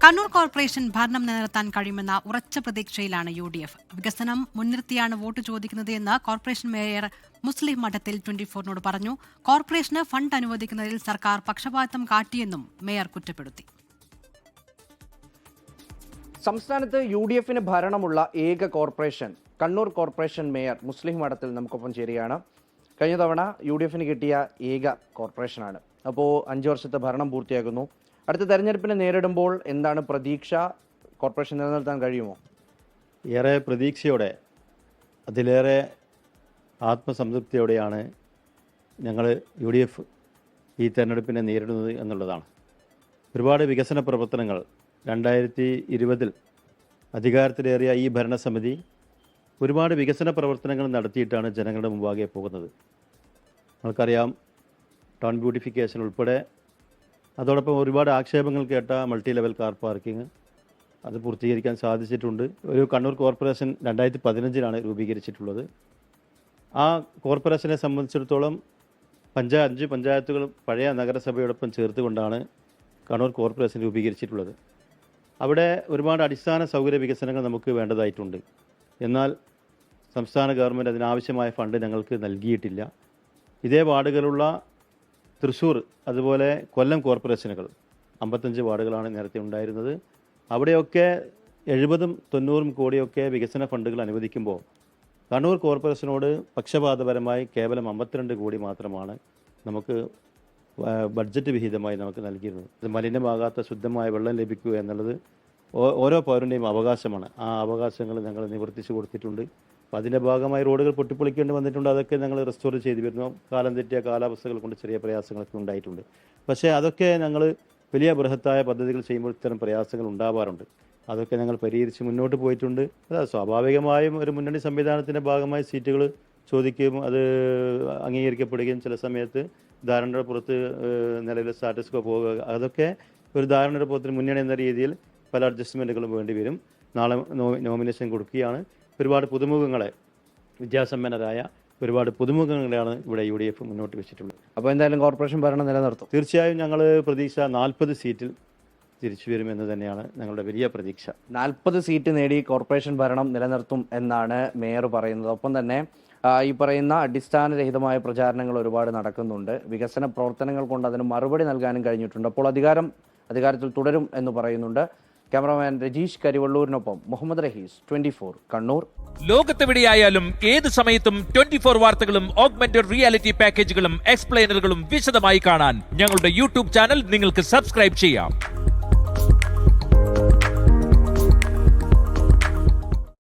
Kannur corporation ഭരണം നിലനിർത്താൻ കഴിയുമെന്ന ഉറച്ച പ്രതീക്ഷയിലാണ് UDF. വികസനം മുൻനിർത്തിയാണ് വോട്ട് ചോദിക്കുന്നത് എന്ന് കോർപ്പറേഷൻ മേയർ മുസ്ലിം മഠത്തിൽ 24-നോട് പറഞ്ഞു. കോർപ്പറേഷന് ഫണ്ട് അനുവദിക്കുന്നതിൽ സർക്കാർ പക്ഷപാതം കാട്ടിയെന്നും മേയർ കുറ്റപ്പെടുത്തി. സംസ്ഥാനത്ത് UDFന് ഭരണമുള്ള ഏക കോർപ്പറേഷൻ കണ്ണൂർ കോർപ്പറേഷൻ മേയർ മുസ്ലിം മഠത്തിൽ നമുക്കൊപ്പം ചേരുകയാണ്. കഴിഞ്ഞ തവണ UDFന് കിട്ടിയ ഏക കോർപ്പറേഷനാണ്. അപ്പോൾ 5 വർഷത്തെ ഭരണം പൂർത്തിയാക്കുന്നു. അടുത്ത തെരഞ്ഞെടുപ്പിനെ നേരിടുമ്പോൾ എന്താണ് പ്രതീക്ഷ? കോർപ്പറേഷൻ നിലനിർത്താൻ കഴിയുമോ? ഏറെ പ്രതീക്ഷയോടെ, അതിലേറെ ആത്മസംതൃപ്തിയോടെയാണ് ഞങ്ങൾ UDF ഈ തെരഞ്ഞെടുപ്പിനെ നേരിടുന്നത് എന്നുള്ളതാണ്. ഒരുപാട് വികസന പ്രവർത്തനങ്ങൾ 2020 അധികാരത്തിലേറിയ ഈ ഭരണസമിതി ഒരുപാട് വികസന പ്രവർത്തനങ്ങൾ നടത്തിയിട്ടാണ് ജനങ്ങളുടെ മുമ്പാകെ പോകുന്നത്. നമുക്കറിയാം, ടൗൺ ബ്യൂട്ടിഫിക്കേഷൻ ഉൾപ്പെടെ, അതോടൊപ്പം ഒരുപാട് ആക്ഷേപങ്ങൾ കേട്ട മൾട്ടി ലെവൽ കാർ പാർക്കിംഗ് അത് പൂർത്തീകരിക്കാൻ സാധിച്ചിട്ടുണ്ട്. ഒരു കണ്ണൂർ കോർപ്പറേഷൻ 2015 രൂപീകരിച്ചിട്ടുള്ളത്. ആ കോർപ്പറേഷനെ സംബന്ധിച്ചിടത്തോളം 5 പഞ്ചായത്തുകൾ പഴയ നഗരസഭയോടൊപ്പം ചേർത്തുകൊണ്ടാണ് കണ്ണൂർ കോർപ്പറേഷൻ രൂപീകരിച്ചിട്ടുള്ളത്. അവിടെ ഒരുപാട് അടിസ്ഥാന സൗകര്യ വികസനങ്ങൾ നമുക്ക് വേണ്ടതായിട്ടുണ്ട്. എന്നാൽ സംസ്ഥാന ഗവൺമെൻറ് അതിനാവശ്യമായ ഫണ്ട് ഞങ്ങൾക്ക് നൽകിയിട്ടില്ല. ഇതേ വാർഡുകളുള്ള തൃശ്ശൂർ, അതുപോലെ കൊല്ലം കോർപ്പറേഷനുകൾ 55 വാർഡുകളാണ് നേരത്തെ ഉണ്ടായിരുന്നത്. അവിടെയൊക്കെ 70-90 കോടിയൊക്കെ വികസന ഫണ്ടുകൾ അനുവദിക്കുമ്പോൾ കണ്ണൂർ കോർപ്പറേഷനോട് പക്ഷപാതപരമായി കേവലം 52 കോടി മാത്രമാണ് നമുക്ക് ബഡ്ജറ്റ് വിഹിതമായി നമുക്ക് നൽകിയിരുന്നത്. ഇത് മലിനമാകാത്ത ശുദ്ധമായ വെള്ളം ലഭിക്കുക എന്നുള്ളത് ഓരോ പൗരൻ്റെയും അവകാശമാണ്. ആ അവകാശങ്ങൾ ഞങ്ങൾ നിവർത്തിച്ചു കൊടുത്തിട്ടുണ്ട്. അപ്പോൾ അതിൻ്റെ ഭാഗമായി റോഡുകൾ പൊട്ടിപ്പൊളിക്കേണ്ടി വന്നിട്ടുണ്ട്. അതൊക്കെ ഞങ്ങൾ റെസ്റ്റോർ ചെയ്തു വരുന്നു. കാലം തെറ്റിയ കാലാവസ്ഥകൾ കൊണ്ട് ചെറിയ പ്രയാസങ്ങളൊക്കെ ഉണ്ടായിട്ടുണ്ട്. പക്ഷേ അതൊക്കെ ഞങ്ങൾ വലിയ ബൃഹത്തായ പദ്ധതികൾ ചെയ്യുമ്പോൾ ഇത്തരം പ്രയാസങ്ങൾ ഉണ്ടാവാറുണ്ട്. അതൊക്കെ ഞങ്ങൾ പരിഹരിച്ച് മുന്നോട്ട് പോയിട്ടുണ്ട്. അത് സ്വാഭാവികമായും ഒരു മുന്നണി സംവിധാനത്തിൻ്റെ ഭാഗമായി സീറ്റുകൾ ചോദിക്കുകയും അത് അംഗീകരിക്കപ്പെടുകയും ചില സമയത്ത് ധാരണയുടെ പുറത്ത് നിലവിലെ സ്റ്റാറ്റസ് കോ പോവുക, അതൊക്കെ ഒരു ധാരണയുടെ പുറത്തിന് മുന്നണി എന്ന രീതിയിൽ പല അഡ്ജസ്റ്റ്മെൻറ്റുകളും വേണ്ടി വരും. നാളെ നോമിനേഷൻ കൊടുക്കുകയാണ്. ഒരുപാട് പുതുമുഖങ്ങളെ, വിദ്യാസമ്പന്നരായ ഒരുപാട് പുതുമുഖങ്ങളെയാണ് ഇവിടെ UDF മുന്നോട്ട് വെച്ചിട്ടുള്ളത്. അപ്പോൾ എന്തായാലും കോർപ്പറേഷൻ ഭരണം നിലനിർത്തും. തീർച്ചയായും ഞങ്ങൾ പ്രതീക്ഷ 40 സീറ്റിൽ തിരിച്ചു വരുമെന്ന് തന്നെയാണ് ഞങ്ങളുടെ വലിയ പ്രതീക്ഷ. 40 സീറ്റ് നേടി കോർപ്പറേഷൻ ഭരണം നിലനിർത്തും എന്നാണ് മേയർ പറയുന്നത്. ഒപ്പം തന്നെ ഈ പറയുന്ന അടിസ്ഥാനരഹിതമായ പ്രചാരണങ്ങൾ ഒരുപാട് നടക്കുന്നുണ്ട്. വികസന പ്രവർത്തനങ്ങൾ കൊണ്ട് അതിന് മറുപടി നൽകാനും കഴിഞ്ഞിട്ടുണ്ട്. അപ്പോൾ അധികാരത്തിൽ തുടരും എന്ന് പറയുന്നുണ്ട്. ക്യാമറമാൻ രജീഷ് കരിവള്ളൂരിനൊപ്പം മുഹമ്മദ് റഹീസ്, 24 കണ്ണൂർ. ലോകത്തെവിടെയായാലും ഏത് സമയത്തും 24 വാർത്തകളും ഓഗ്മെന്റഡ് റിയാലിറ്റി പാക്കേജുകളും എക്സ്പ്ലെയിനറുകളും വിശദമായി കാണാൻ ഞങ്ങളുടെ YouTube ചാനൽ നിങ്ങൾക്ക് സബ്സ്ക്രൈബ് ചെയ്യാം.